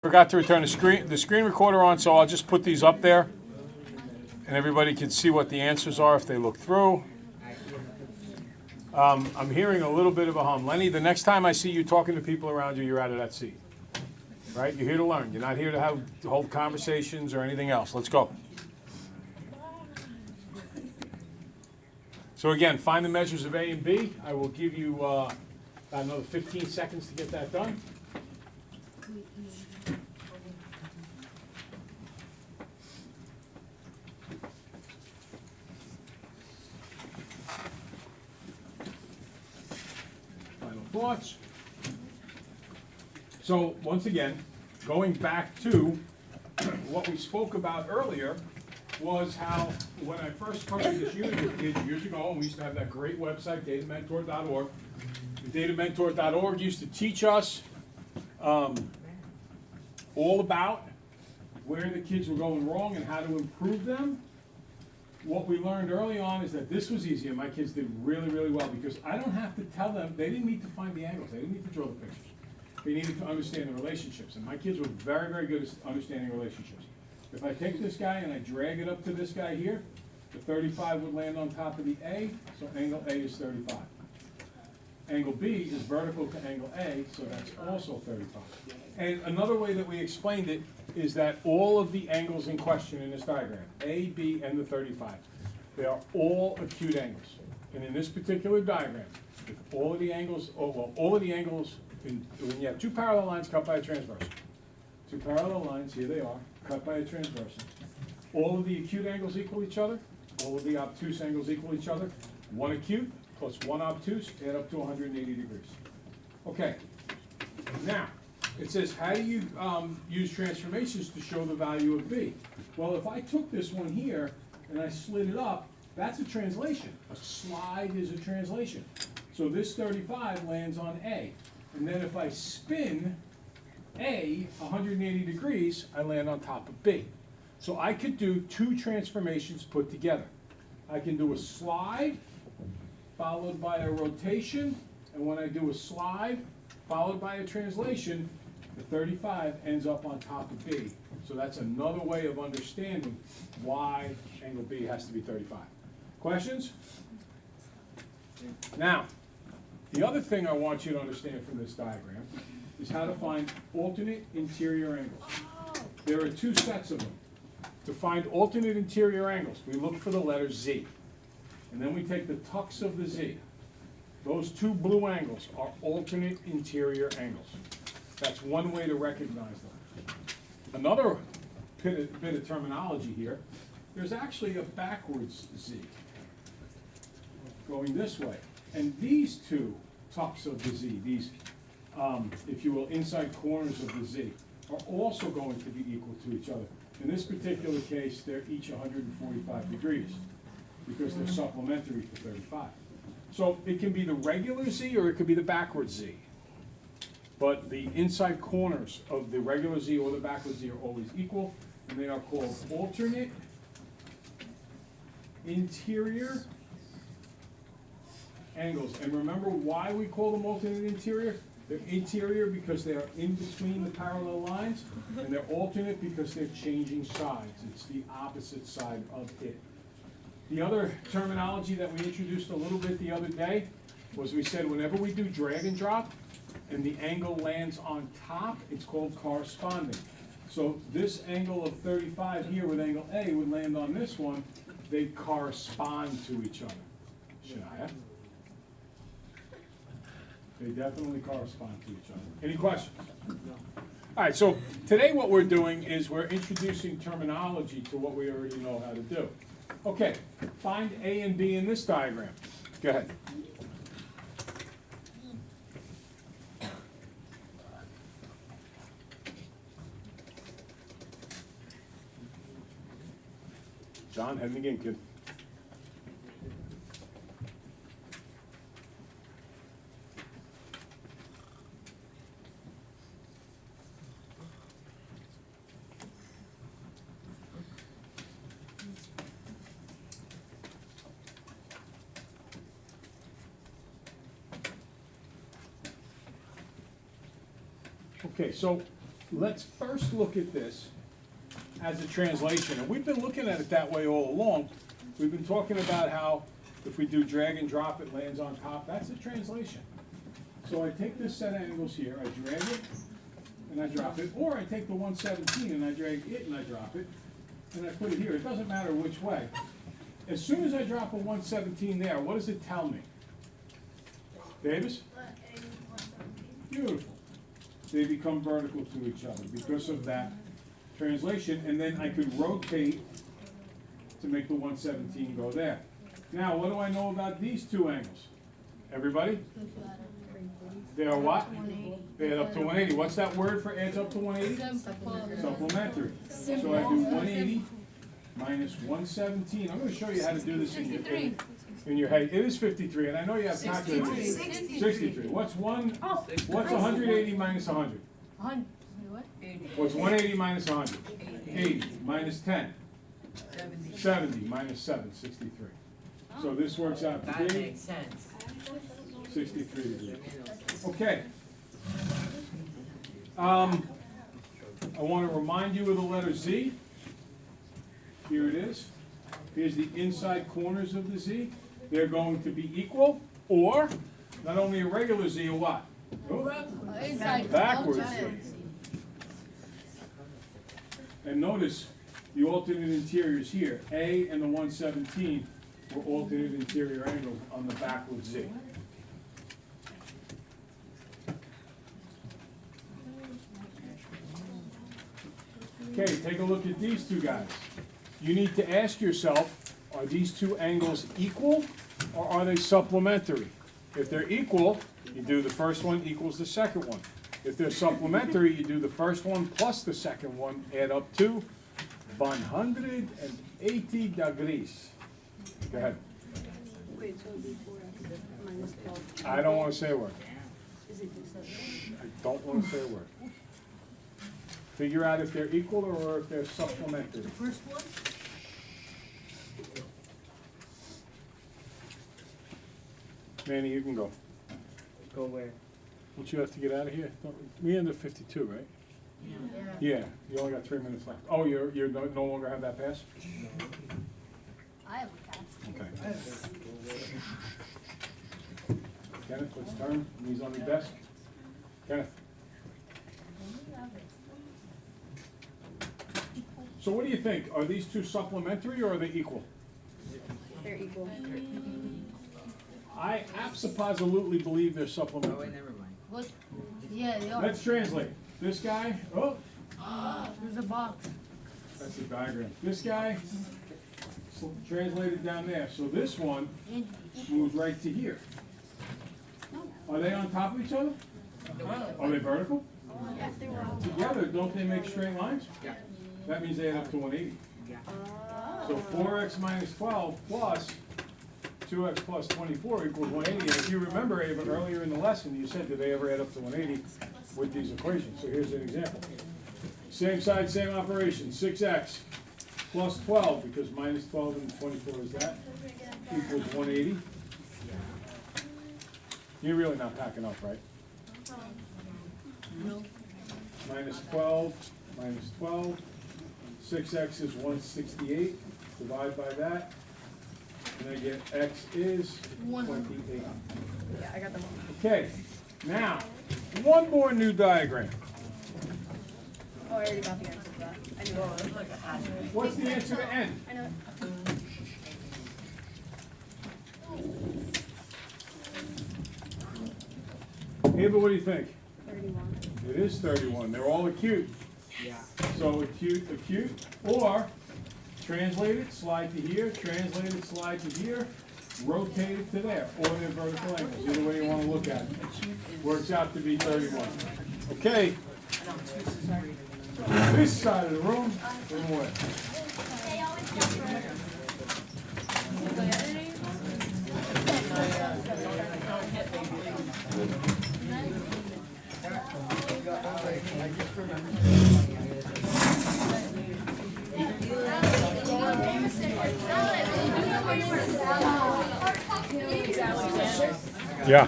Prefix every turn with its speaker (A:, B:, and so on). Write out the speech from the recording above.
A: Forgot to return the screen recorder on, so I'll just put these up there, and everybody can see what the answers are if they look through. I'm hearing a little bit of a hum. Lenny, the next time I see you talking to people around you, you're out of that seat. Right? You're here to learn. You're not here to hold conversations or anything else. Let's go. So again, find the measures of A and B. I will give you about another 15 seconds to get that done. Final thoughts. So once again, going back to what we spoke about earlier was how when I first started this unit with kids years ago, and we used to have that great website, datamentor.org. Datamentor.org used to teach us all about where the kids were going wrong and how to improve them. What we learned early on is that this was easy, and my kids did really, really well because I don't have to tell them. They didn't need to find the angles. They didn't need to draw the pictures. They needed to understand the relationships, and my kids were very, very good at understanding relationships. If I take this guy and I drag it up to this guy here, the 35 would land on top of the A, so angle A is 35. Angle B is vertical to angle A, so that's also 35. And another way that we explained it is that all of the angles in question in this diagram, A, B, and the 35, they are all acute angles. And in this particular diagram, if all of the angles, when you have two parallel lines cut by a transversal, two parallel lines, here they are, cut by a transversal. All of the acute angles equal each other. All of the obtuse angles equal each other. One acute plus one obtuse add up to 180 degrees. Okay. Now, it says, how do you use transformations to show the value of B? Well, if I took this one here and I slid it up, that's a translation. A slide is a translation. So this 35 lands on A. And then if I spin A 180 degrees, I land on top of B. So I could do two transformations put together. I can do a slide followed by a rotation, and when I do a slide followed by a translation, the 35 ends up on top of B. So that's another way of understanding why angle B has to be 35. Questions? Now, the other thing I want you to understand from this diagram is how to find alternate interior angles. There are two sets of them. To find alternate interior angles, we look for the letter Z. And then we take the tux of the Z. Those two blue angles are alternate interior angles. That's one way to recognize them. Another bit of terminology here, there's actually a backwards Z going this way. And these two tux of the Z, these, if you will, inside corners of the Z, are also going to be equal to each other. In this particular case, they're each 145 degrees because they're supplementary to 35. So it can be the regular Z or it could be the backwards Z. But the inside corners of the regular Z or the backwards Z are always equal, and they are called alternate interior angles. And remember why we call them alternate interior? They're interior because they are in between the parallel lines, and they're alternate because they're changing sides. It's the opposite side of it. The other terminology that we introduced a little bit the other day was we said whenever we do drag and drop and the angle lands on top, it's called corresponding. So this angle of 35 here with angle A would land on this one. They correspond to each other. Shania? They definitely correspond to each other. Any questions? No. All right, so today what we're doing is we're introducing terminology to what we already know how to do. Okay, find A and B in this diagram. Go ahead. John, head in the game, kid. Okay, so let's first look at this as a translation, and we've been looking at it that way all along. We've been talking about how if we do drag and drop, it lands on top. That's a translation. So I take this set of angles here, I drag it, and I drop it, or I take the 117 and I drag it and I drop it, and I put it here. It doesn't matter which way. As soon as I drop a 117 there, what does it tell me? Davis? Beautiful. They become vertical to each other because of that translation, and then I could rotate to make the 117 go there. Now, what do I know about these two angles? Everybody? They are what? They add up to 180. What's that word for adds up to 180? Supplementary. So I do 180 minus 117. I'm going to show you how to do this in your head. It is 53, and I know you have calculators. 63. What's 180 minus 100? What's 180 minus 100? 80 minus 10? 70 minus 7, 63. So this works out to
B: That
A: be
B: makes sense.
A: 63 degrees. Okay. I want to remind you of the letter Z. Here it is. Here's the inside corners of the Z. They're going to be equal, or not only a regular Z, a what? Know that? Backwards Z. And notice the alternate interiors here. A and the 117 were alternate interior angles on the backwards Z. Okay, take a look at these two guys. You need to ask yourself, are these two angles equal or are they supplementary? If they're equal, you do the first one equals the second one. If they're supplementary, you do the first one plus the second one, add up to 180 degrees. Go ahead.
C: Wait, so it'll be 4x minus 12.
A: I don't want to say a word.
C: Is it just a...
A: I don't want to say a word. Figure out if they're equal or if they're supplementary.
C: First one?
A: Manny, you can go.
B: Go where?
A: Don't you have to get out of here? We end at 52, right? Yeah, you only got 3 minutes left. Oh, you're no longer have that pass?
C: I have a pass.
A: Okay. Kenneth, let's turn. Knees on your desk. Kenneth. So what do you think? Are these two supplementary or are they equal?
C: They're equal.
A: I absolutely believe they're
B: Oh,
A: supplementary.
B: wait, never mind.
C: What? Yeah, they are.
A: Let's translate. This guy, oh,
C: There's a box.
A: that's the diagram. This guy, translated down there. So this one moves right to here. Are they on top of each other? Are they vertical?
C: Yeah, they were all.
A: Together, don't they make straight lines?
B: Yeah.
A: That means they add up to 180.
B: Yeah.
A: So 4x minus 12 plus 2x plus 24 equals 180. And if you remember, Ava, earlier in the lesson, you said, did they ever add up to 180 with these equations? So here's an example. Same side, same operation. 6x plus 12, because minus 12 and 24 is that, equals 180. You're really not packing up, right?
C: No.
A: Minus 12, minus 12. 6x is 168. Divide by that. And I get x is 28.
C: Yeah, I got them all.
A: Okay, now, one more new diagram.
C: Oh, I already got the answer to that. I knew it.
A: What's the answer to n?
C: I know it.
A: Ava, what do you think?
C: 31.
A: It is 31. They're all acute.
B: Yeah.
A: So acute, or translate it, slide to here, translate it, slide to here, rotate it to there, or they're vertical angles, either way you want to look at it. Works out to be 31. Okay. This side of the room, one way. Yeah.